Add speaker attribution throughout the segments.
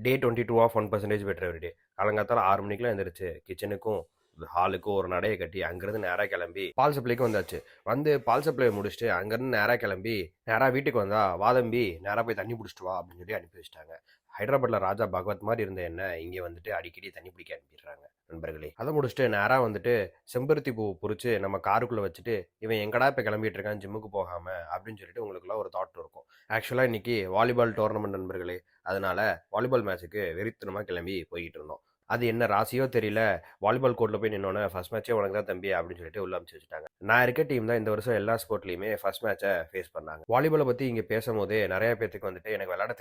Speaker 1: Day 22 of 1% better every day. காலங்காத்தால 6 மணிக்கெல்லாம் எந்திரிச்சு கிச்சனுக்கும் ஹாலுக்கும் ஒரு நடைய கட்டி அங்கேருந்து நேராக கிளம்பி பால் சப்ளைக்கு வந்தாச்சு. வந்து பால் சப்ளையை முடிச்சுட்டு அங்கேருந்து நேராக கிளம்பி நேராக வீட்டுக்கு வந்தா வாதம்பி நேராக போய் தண்ணி பிடிச்சிட்டு வா அப்படின்னு சொல்லி அனுப்பி வச்சிட்டாங்க. ஹைதராபாத்தில் ராஜா பகவத் மாதிரி இருந்த என்ன இங்கே வந்துட்டு அடிக்கடி தண்ணி பிடிக்க அனுப்பிடுறாங்க நண்பர்களே. அதை முடிச்சுட்டு நேராக வந்துட்டு செம்பருத்தி பூ பொறிச்சு நம்ம காருக்குள்ளே வச்சுட்டு இவன் எங்கடா இப்போ கிளம்பிட்டு இருக்கான் ஜிம்முக்கு போகாமல் அப்படின்னு சொல்லிட்டு உங்களுக்குள்ள ஒரு தாட் இருக்கும். ஆக்சுவலாக இன்னைக்கு வாலிபால் டோர்னமெண்ட் நண்பர்களே. அதனால வாலிபால் மேட்ச்சுக்கு வெறித்தனமாக கிளம்பி போய்கிட்டு இருந்தோம். அது என்ன ராசியோ தெரியல, வாலிபால் கோர்ட்டில் போய் நின்னோன்னே ஃபர்ஸ்ட் மேட்சே உனக்கு தான் தம்பி அப்படின்னு சொல்லிட்டு உள்ள அனுப்பிச்சு வச்சுட்டாங்க. நான் இருக்க டீம் தான் இந்த வருஷம் எல்லா ஸ்போர்ட்லையுமே ஃபர்ஸ்ட் மேட்சை ஃபேஸ் பண்ணாங்க. வாலிபாலை பற்றி இங்கே பேசும்போதே நிறைய பேத்துக்கு வந்துட்டு எனக்கு விளையாட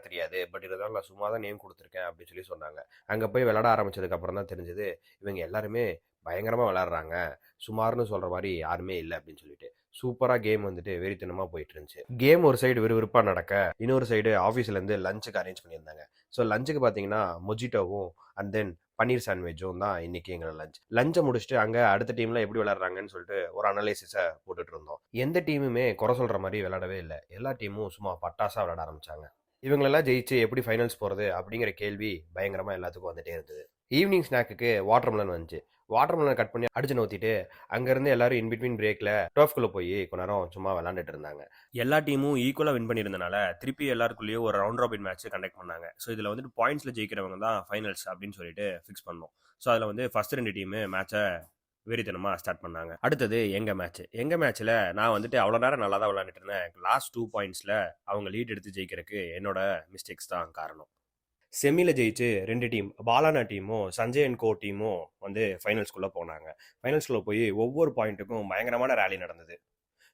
Speaker 1: தெரியாது, பட் இருந்தாலும் நான் சும்மா தான் நேம் கொடுத்துருக்கேன் அப்படின்னு சொல்லி சொன்னாங்க. அங்கே போய் விளையாட ஆரம்பிச்சதுக்கு அப்புறம் தான் தெரிஞ்சது இவங்க எல்லாருமே பயங்கரமாக விளையாடுறாங்க, சுமார்னு சொல்கிற மாதிரி யாருமே இல்லை அப்படின்னு சொல்லிட்டு. சூப்பராக கேம் வந்துட்டு வெறித்தனமாக போயிட்டு இருந்துச்சு. கேம் ஒரு சைடு விறுவிறுப்பாக நடக்க, இன்னொரு சைடு ஆஃபீஸ்லேருந்து லஞ்சுக்கு அரேஞ்ச் பண்ணியிருந்தாங்க. ஸோ லஞ்சுக்கு பார்த்தீங்கன்னா மொஜிட்டோவும் அண்ட் தென் பன்னீர் சாண்ட்விச்சும் தான் இன்னைக்கு எங்களோட லஞ்சை முடிச்சுட்டு அங்கே அடுத்த டீமில் எப்படி விளையாடுறாங்கன்னு சொல்லிட்டு ஒரு அனலைசிஸை போட்டுட்டு இருந்தோம். எந்த டீமுமே குறை சொல்கிற மாதிரி விளையாடவே இல்லை. எல்லா டீமும் சும்மா பட்டாசாக விளையாட ஆரம்பிச்சாங்க. இவங்களெல்லாம் ஜெயிச்சு எப்படி ஃபைனல்ஸ் போகிறது அப்படிங்கிற கேள்வி பயங்கரமாக எல்லாத்துக்கும் வந்துட்டே இருந்தது. ஈவினிங் ஸ்நாக்குக்கு வாட்டர்மெலன் வந்துச்சு. வாட்டர்மெலன் கட் பண்ணி அடிச்சு நோத்திட்டு அங்கேருந்து எல்லாரும் இன்பிட்வீன் பிரேக்கில் டர்ஃப்குள்ளே போய் கொஞ்ச நேரம் சும்மா விளாண்டுட்டு இருந்தாங்க. எல்லா டீமும் ஈக்குவலாக வின் பண்ணியிருந்தனால திருப்பி எல்லாருக்குள்ளேயும் ஒரு ரவுண்ட் ராபின் மேட்ச் கண்டக்ட் பண்ணாங்க. ஸோ இதில் வந்துட்டு பாயிண்ட்ஸில் ஜெயிக்கிறவங்க தான் ஃபைனல்ஸ் அப்படின்னு சொல்லிட்டு ஃபிக்ஸ் பண்ணோம். ஸோ அதில் வந்து ஃபர்ஸ்ட் 2 டீமு மேட்சை வெறித்தனமாக ஸ்டார்ட் பண்ணாங்க. அடுத்தது எங்கள் மேட்ச்சில் நான் வந்துட்டு அவ்வளோ நேரம் நல்லா தான் விளாண்டுட்டு இருந்தேன். லாஸ்ட் 2 பாயிண்ட்ஸில் அவங்க லீட் எடுத்து ஜெயிக்கிறதுக்கு என்னோட மிஸ்டேக்ஸ் தான் காரணம். செமியில் ஜெயிச்சு 2 டீம் பாலானா டீமும் சஞ்சய் அண்ட் கோ டீமும் வந்து ஃபைனல்ஸ்குள்ளே போனாங்க. ஃபைனல்ஸ்குள்ளே போய் ஒவ்வொரு பாயிண்ட்டுக்கும் பயங்கரமான ரேலி நடந்தது.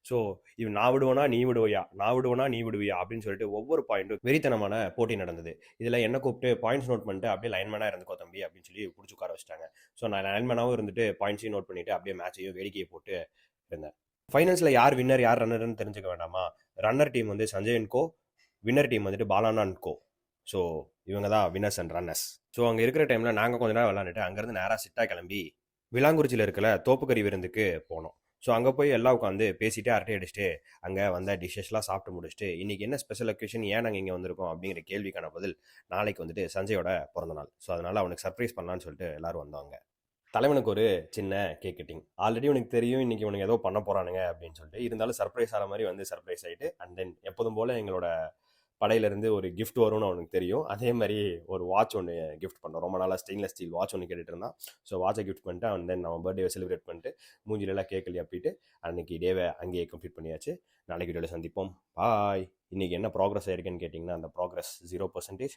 Speaker 1: ஸோ இவன் நான் விடுவேனா நீ விடுவையா, நான் விடுவேனா நீ விடுவியா அப்படின்னு சொல்லிட்டு ஒவ்வொரு பாயிண்ட்டும் வெறித்தனமான போட்டி நடந்தது. இதில் என்ன கூப்பிட்டு பாயிண்ட்ஸ் நோட் பண்ணிட்டு அப்படியே லைன்மேனாக இருந்துக்கோ தம்பி அப்படின்னு சொல்லி பிடிச்சி உட்கார வச்சிட்டாங்க. ஸோ நான் லைன்மேனாகவும் இருந்துட்டு பாயிண்ட்ஸையும் நோட் பண்ணிவிட்டு அப்படியே மேட்சையும் வேடிக்கையை போட்டு இருந்தேன். ஃபைனல்ஸில் யார் வின்னர் யார் ரன்னர்னு தெரிஞ்சுக்க வேண்டாமா? ரன்னர் டீம் வந்து Sanjay and co, winner team வந்துட்டு பாலானா அண்ட் கோ. ஸோ இவங்க தான் வின்னர்ஸ் அண்ட் ரன்னர்ஸ். ஸோ அங்கே இருக்கிற டைமில் நாங்கள் கொஞ்ச நேரம் விளாண்டுட்டு அங்கேருந்து நேராக சிட்டா கிளம்பி விலாங்குறிச்சியில் இருக்கிற தோப்புக்கறி விருந்துக்கு போனோம். ஸோ அங்கே போய் எல்லாம் உட்காந்து பேசிட்டு அரட்டை அடிச்சுட்டு அங்கே வந்த டிஷ்ஷஸ்லாம் சாப்பிட்டு முடிச்சுட்டு இன்றைக்கி என்ன ஸ்பெஷல் அக்கேஷன், ஏன் நாங்கள் இங்கே வந்திருக்கோம் அப்படிங்கிற கேள்விக்கான பதில் நாளைக்கு வந்துட்டு சஞ்சயோட பிறந்த நாள். ஸோ அதனால் அவனுக்கு சர்ப்ரைஸ் பண்ணலான்னு சொல்லிட்டு எல்லோரும் வந்தாங்க. தலைவனுக்கு ஒரு சின்ன கேக் கட்டிங். ஆல்ரெடி உனக்கு தெரியும் இன்றைக்கி உனக்கு ஏதோ பண்ண போகிறானுங்க அப்படின்னு சொல்லிட்டு, இருந்தாலும் சர்ப்ரைஸ் ஆகிற மாதிரி வந்து சர்ப்ரைஸ் ஆகிட்டு அண்ட் தென் எப்போதும் போல் எங்களோட படையிலேருந்து ஒரு கிஃப்ட் வரும்னு அவனுக்கு தெரியும். அதே மாதிரி ஒரு வாட்ச் ஒன்று கிஃப்ட் பண்ணோம். ரொம்ப நாளாக ஸ்டெயின்லெஸ் ஸ்டீல் வாட்ச் ஒன்று கேட்டுட்டு இருந்தான். ஸோ வாட்சை கிஃப்ட் பண்ணிட்டு அண்ட் தென் நம்ம பர்த்டேவை செலிப்ரேட் பண்ணிட்டு மூஞ்சிலெல்லாம் கேக் அப்பிட்டு அன்றைக்கி டேவை அங்கேயே கம்ப்ளீட் பண்ணியாச்சு. நாளைக்கு வீடியோவில் சந்திப்போம். பாய். இன்றைக்கி என்ன ப்ராக்ரஸ் ஆயிருக்குன்னு கேட்டிங்கன்னா அந்த ப்ராக்ரஸ் 0%.